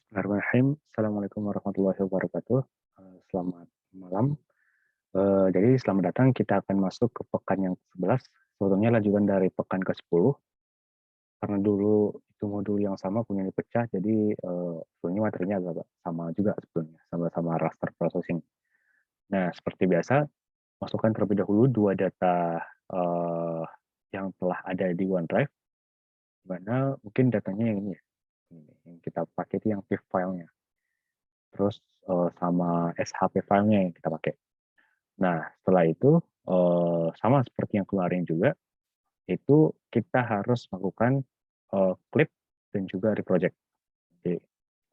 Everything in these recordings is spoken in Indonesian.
Bismillahirrahmanirrahim. Assalamualaikum warahmatullahi wabarakatuh. Selamat malam. Jadi selamat datang. Kita akan masuk ke pekan yang ke-11. Sebetulnya lanjutan dari pekan ke-10. Karena dulu itu modul yang sama punya dipecah, jadi sebetulnya materinya agak sama juga sebetulnya, sama-sama raster processing. Nah, seperti biasa, masukkan terlebih dahulu dua data yang telah ada di OneDrive, di mana mungkin datanya yang ini ya, yang kita pakai itu yang PIV filenya. Terus sama SHP filenya yang kita pakai. Nah, setelah itu sama seperti yang kemarin juga, itu kita harus melakukan clip dan juga reproject. Jadi,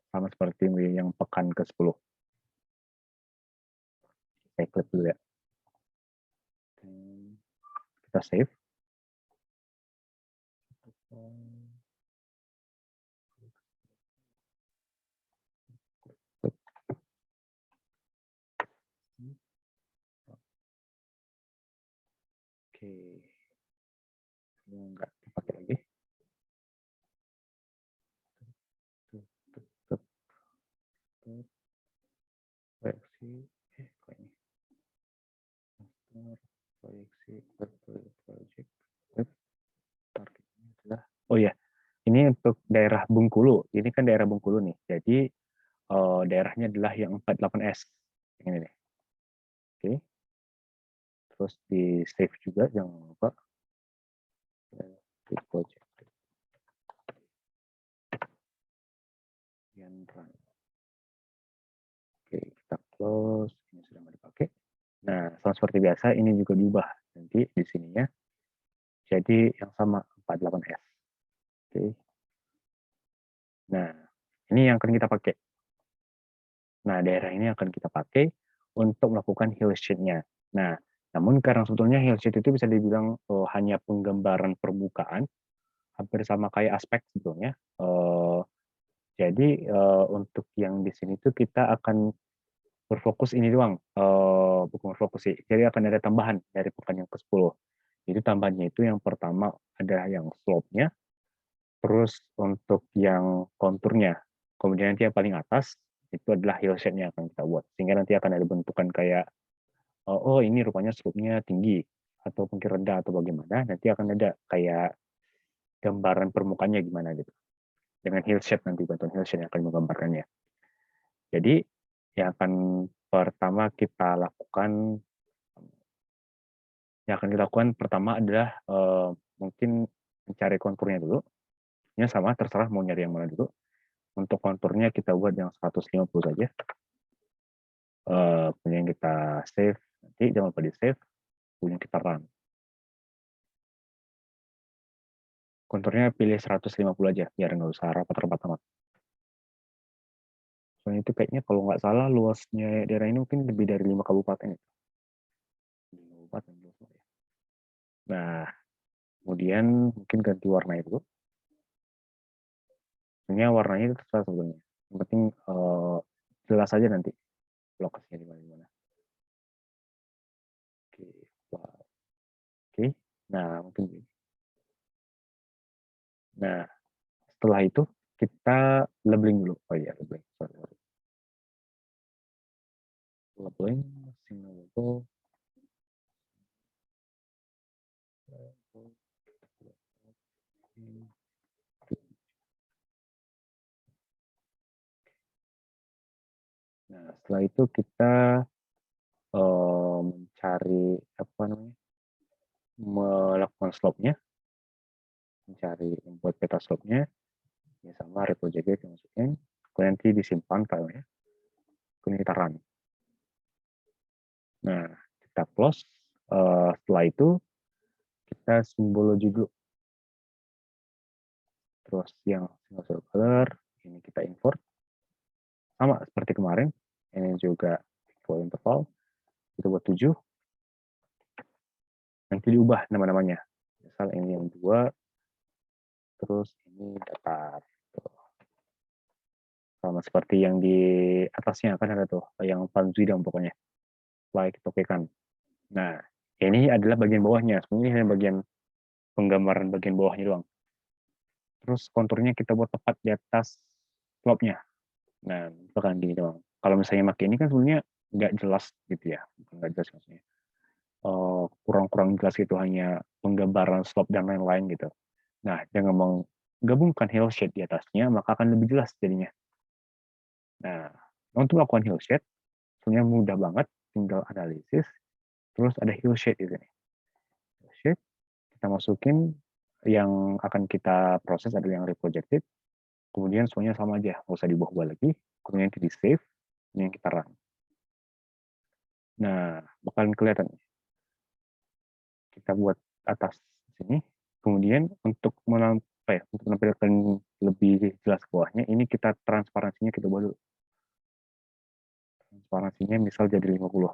sama seperti yang pekan ke-10. Saya clip dulu ya. Kita save. Oke, nggak dipakai lagi. Proyeksi, kok ini? Proyeksi, project, targetnya adalah, oh ya, ini untuk daerah Bengkulu. Ini kan daerah Bengkulu nih. Jadi daerahnya adalah yang 48S. Ini nih. Oke. Terus di save juga, jangan lupa. Project. Dan run. Oke, kita close. Ini sudah nggak dipakai. Nah, sama seperti biasa, ini juga diubah. Nanti di sininya jadi yang sama 48S. Oke. Nah, ini yang akan kita pakai. Nah, daerah ini akan kita pakai untuk melakukan heal sheet-nya. Nah, namun karena sebetulnya heal sheet itu bisa dibilang hanya penggambaran permukaan, hampir sama kayak aspek sebetulnya. Jadi untuk yang di sini tuh kita akan berfokus ini doang, bukan berfokus sih. Jadi akan ada tambahan dari pekan yang ke-10. Jadi tambahannya itu yang pertama ada yang slope-nya, terus untuk yang konturnya. Kemudian nanti yang paling atas itu adalah heel shape-nya akan kita buat. Sehingga nanti akan ada bentukan kayak, oh ini rupanya slope-nya tinggi, atau mungkin rendah, atau bagaimana. Nanti akan ada kayak gambaran permukaannya gimana gitu. Dengan heel shape nanti, bantuan heel shape yang akan menggambarkannya. Jadi yang akan pertama kita lakukan, pertama adalah mungkin mencari konturnya dulu. Ini sama, terserah mau nyari yang mana dulu. Untuk konturnya kita buat yang 150 saja. Kemudian kita save, nanti jangan lupa di save, kemudian kita run. Konturnya pilih 150 aja, biar nggak usah rapat-rapat amat. Soalnya itu kayaknya kalau nggak salah luasnya daerah ini mungkin lebih dari 5 kabupaten. Nah, kemudian mungkin ganti warna itu. Sebenarnya warnanya itu terserah sebenarnya. Yang penting jelas aja nanti lokasinya di mana-mana. Oke, wow. Oke. Nah, mungkin gini. Nah, setelah itu kita labeling dulu. Oh iya, labeling. Sorry. Labeling, single label. Nah, setelah itu kita mencari apa namanya, melakukan slope-nya, mencari membuat peta slope-nya, ya sama repo JG dimasukin, kemudian nanti disimpan filenya, kemudian kita run. Nah, kita close. Setelah itu kita simbologi dulu. Terus yang single color ini kita import. Sama seperti kemarin, ini juga equal interval. Kita buat 7. Nanti diubah nama-namanya. Misal ini yang 2, terus ini datar. Sama seperti yang di atasnya kan ada tuh, yang Panzuidam pokoknya. Like tokekan. Nah, ini adalah bagian bawahnya. Sebenarnya hanya bagian penggambaran bagian bawahnya doang. Terus konturnya kita buat tepat di atas slope-nya. Nah, misalkan gini doang. Kalau misalnya pakai ini kan sebenarnya nggak jelas gitu ya, nggak jelas maksudnya. Kurang-kurang jelas gitu, hanya penggambaran slope dan lain-lain gitu. Nah, dengan menggabungkan hill shade di atasnya, maka akan lebih jelas jadinya. Nah, untuk melakukan hill shade, sebenarnya mudah banget, tinggal analisis, terus ada hill shade di sini. Hill shade, kita masukin yang akan kita proses adalah yang reprojected, kemudian semuanya sama aja, nggak usah diubah-ubah lagi, kemudian kita save, ini yang kita run. Nah, bakalan kelihatan. Kita buat atas sini, kemudian untuk untuk menampilkan lebih jelas bawahnya, ini kita transparansinya kita ubah dulu. Transparansinya misal jadi 50.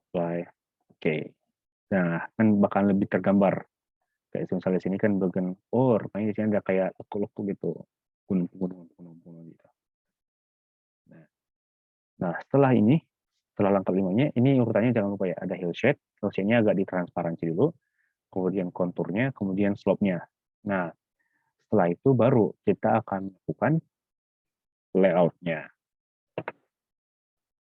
Apply. Oke. Nah, kan bakal lebih tergambar. Kayak misalnya sini kan bagian, oh rupanya di sini ada kayak lekuk-lekuk gitu. Gunung-gunung gitu. Nah, setelah ini, setelah langkah 5-nya, ini urutannya jangan lupa ya, ada hill shade. Hill shade-nya agak ditransparansi dulu, kemudian konturnya, kemudian slope-nya. Nah, setelah itu baru kita akan lakukan layout-nya.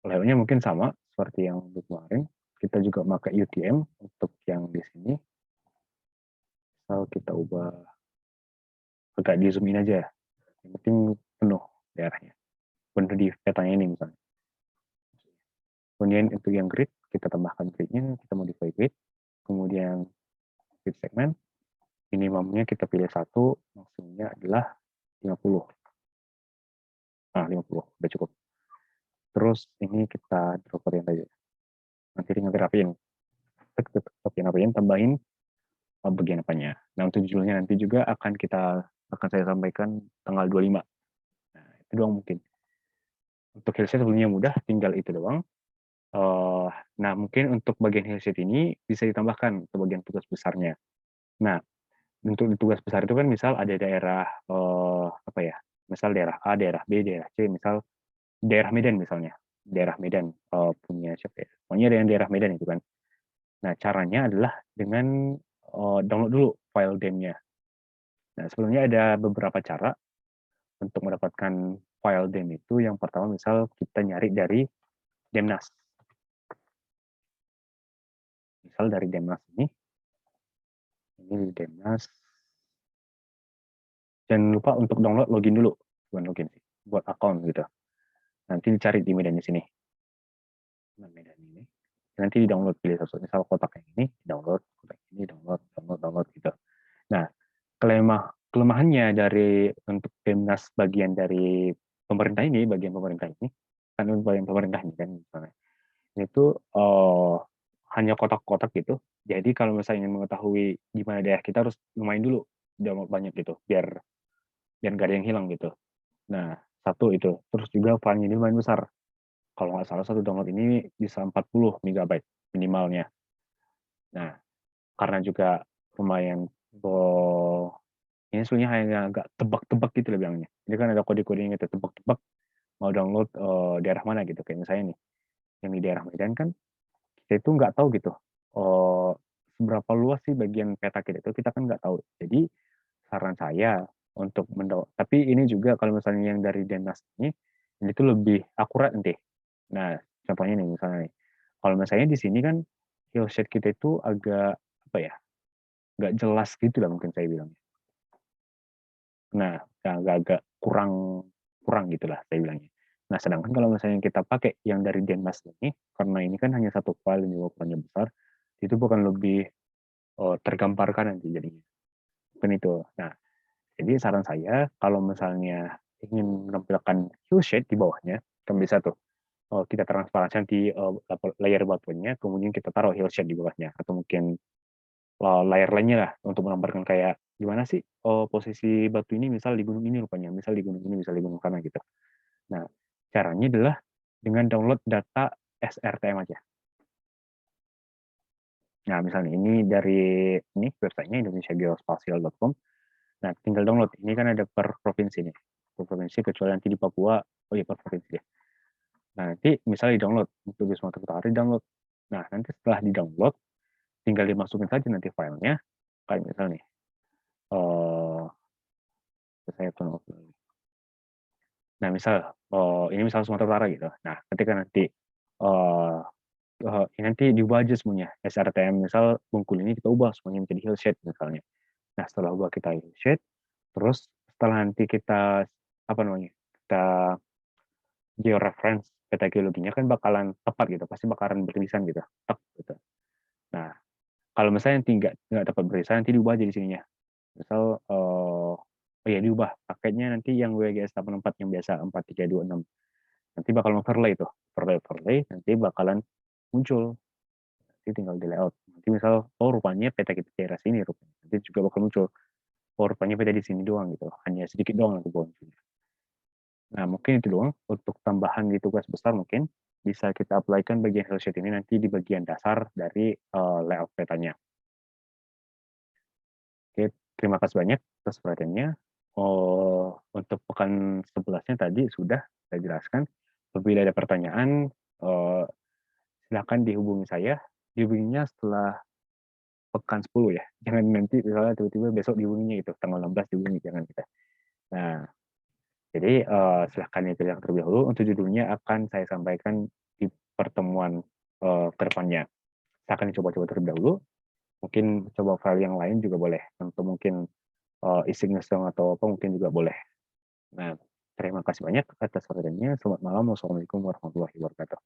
Layout-nya mungkin sama seperti yang kemarin. Kita juga pakai UTM untuk yang di sini. Kalau kita ubah agak di zoom in aja. Yang penting penuh daerahnya. Penuh di petanya ini misalnya. Kemudian untuk yang grid, kita tambahkan gridnya, kita modify grid. Kemudian grid segment, minimumnya kita pilih 1, maksimumnya adalah 50. Nah, 50, udah cukup. Terus ini kita drop variant aja. Nanti tinggal rapiin. Rapiin, tambahin bagian apanya. Nah, untuk judulnya nanti juga akan saya sampaikan tanggal 25. Nah, itu doang mungkin. Untuk headset sebelumnya mudah, tinggal itu doang. Nah, mungkin untuk bagian headset ini bisa ditambahkan ke bagian tugas besarnya. Nah, untuk di tugas besar itu kan misal ada daerah apa ya? Misal daerah A, daerah B, daerah C, misal daerah Medan misalnya. Daerah Medan punya siapa ya? Pokoknya ada yang daerah Medan itu kan. Nah, caranya adalah dengan download dulu file dem-nya. Nah, sebelumnya ada beberapa cara untuk mendapatkan file dem itu. Yang pertama, misal kita nyari dari Demnas. Misal dari Demnas ini di Demnas. Jangan lupa untuk download login dulu. Bukan login sih, buat account gitu. Nanti dicari di Medan di sini. Nah, Medan ini. Nanti di download, pilih satu. Misal kotak yang ini, download. Kotak ini, download gitu. Nah, kelemahannya dari untuk Demnas bagian dari pemerintah ini, bagian pemerintah ini, kan bagian pemerintah ini kan misalnya, itu hanya kotak-kotak gitu. Jadi kalau misalnya ingin mengetahui di mana daerah, kita harus lumayan dulu download banyak gitu, biar biar nggak ada yang hilang gitu. Nah, satu itu. Terus juga filenya ini lumayan besar. Kalau nggak salah satu download ini bisa 40 MB minimalnya. Nah, karena juga lumayan ini sebenarnya hanya agak tebak-tebak gitu lah bilangnya. Ini kan ada kode-kodenya gitu, tebak-tebak mau download daerah mana gitu. Kayak misalnya nih, yang di daerah Medan kan kita itu nggak tahu gitu. Seberapa luas sih bagian peta kita itu, kita kan nggak tahu. Jadi saran saya untuk mendownload. Tapi ini juga kalau misalnya yang dari Denmas ini tuh lebih akurat nanti. Nah, contohnya nih misalnya nih, kalau misalnya di sini kan hillshade kita itu agak apa ya, nggak jelas gitu lah mungkin saya bilang. Nah, agak-agak kurang kurang gitulah saya bilangnya. Nah, sedangkan kalau misalnya kita pakai yang dari Denmas ini, karena ini kan hanya satu file yang ukurannya besar, itu bukan lebih tergambarkan nanti jadinya. Bukan itu. Nah, jadi saran saya kalau misalnya ingin menampilkan hillshade di bawahnya, kan bisa tuh kita transparansi nanti layer batunya, kemudian kita taruh hillshade di bawahnya, atau mungkin layer lainnya lah untuk menggambarkan kayak gimana sih posisi batu ini misal di gunung ini rupanya, misal di gunung ini, misal di gunung sana gitu. Nah, caranya adalah dengan download data SRTM aja. Nah, misalnya ini dari ini websitenya indonesiageospatial.com. Nah, tinggal download. Ini kan ada per provinsi nih. Per provinsi, kecuali nanti di Papua, oh iya per provinsi ya. Nah, nanti misalnya di download, untuk di Sumatera Utara di download. Nah, nanti setelah di download, tinggal dimasukin saja nanti filenya. Kayak misalnya nih, saya download. Nah, misal, ini misal Sumatera Utara gitu. Nah, ketika nanti, eee ini nanti diubah aja semuanya, SRTM misal Bengkulu ini kita ubah semuanya menjadi Hillshade misalnya. Nah, setelah ubah kita Hillshade, terus setelah nanti kita, apa namanya, kita georeference peta geologinya kan bakalan tepat gitu, pasti bakalan bertulisan gitu, tek gitu. Nah, kalau misalnya nanti nggak dapat bertulisan, nanti diubah aja di sininya. Misal, oh ya diubah, paketnya nanti yang WGS 84 yang biasa 4326. Nanti bakal overlay tuh, overlay, nanti bakalan muncul. Nanti tinggal di layout. Nanti misal, oh rupanya peta kita daerah sini rupanya. Nanti juga bakal muncul, oh rupanya peta di sini doang gitu, hanya sedikit doang nanti munculnya. Nah, mungkin itu doang untuk tambahan di tugas besar mungkin bisa kita aplikasikan bagian hillshade ini nanti di bagian dasar dari layout petanya. Oke, terima kasih banyak atas perhatiannya. Untuk pekan 11-nya tadi sudah saya jelaskan. Apabila ada pertanyaan, silakan dihubungi saya. Dihubunginya setelah pekan 10 ya. Jangan nanti misalnya tiba-tiba besok dihubunginya itu, tanggal 16 dihubungi, jangan kita. Nah, jadi silahkan dipilih terlebih dahulu. Untuk judulnya akan saya sampaikan di pertemuan ke depannya. Silahkan dicoba-coba terlebih dahulu. Mungkin coba file yang lain juga boleh. Atau mungkin isi ngesong atau apa mungkin juga boleh. Nah, terima kasih banyak atas perhatiannya. Selamat malam. Wassalamualaikum warahmatullahi wabarakatuh.